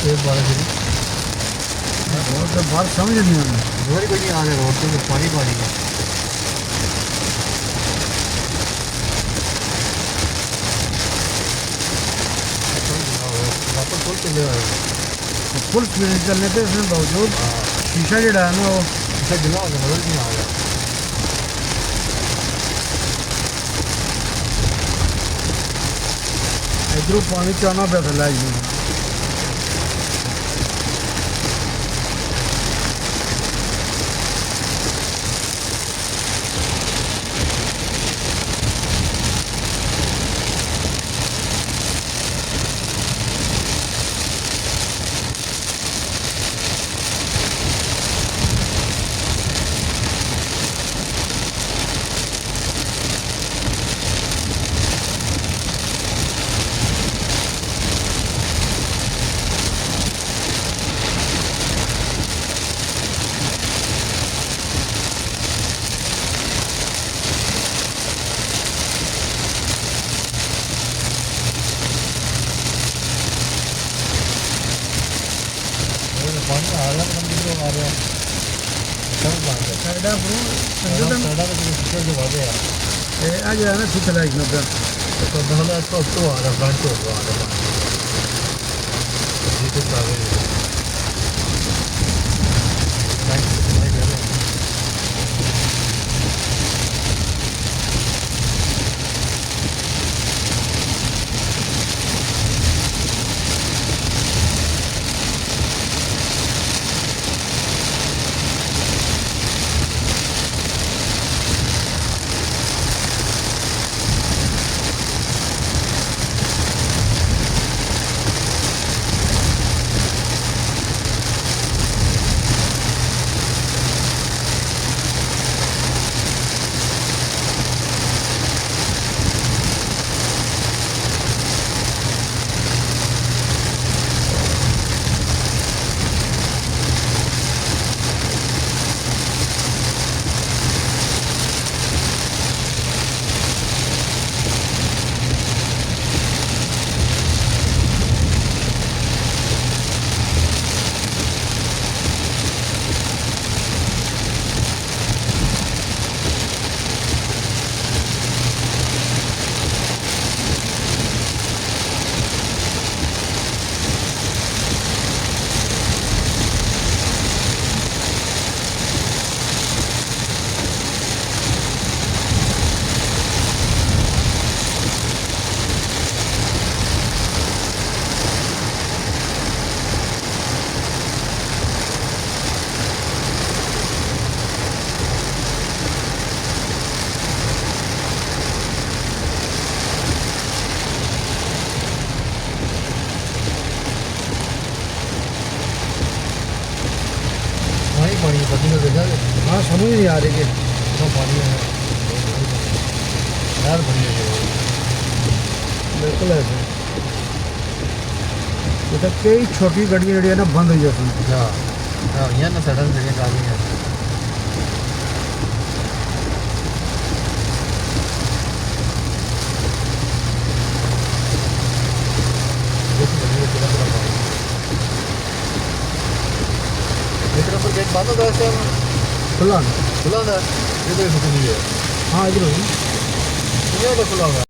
तेज बारिश है रोड तो बाहर समझ नहीं आना घर कोई नहीं आ रहा रोड पे पानी पानी है वापस पुल चले आए फुल स्पीड चलने पे इसमें बावजूद शीशा जड़ा है ना वो इसे गिला हो गया नजर नहीं आ रहा इधरों पानी चाना पे फैला है पानी आ रहा है किधरों आ रहा है सब बात है साइडा ब्रो साइडा में किधर से वादे यार ए आ गया ना ठीक है इसमें तो दहला तो आ रहा फ्रंट तो आ रहा जी तो आ गए थैंक्स भाई कर रहे हैं पानी पत्नी को देखा हाँ समझ नहीं आ रही कि तो पानी है यार बनी है बिल्कुल ऐसे तो कई छोटी गाड़ियाँ जड़ी है ना बंद हो जाती हाँ हाँ यहाँ ना सड़क जगह काफ़ी है गेट बंद होता है खुला खुला था इधर से खुली है हाँ इधर खुला होगा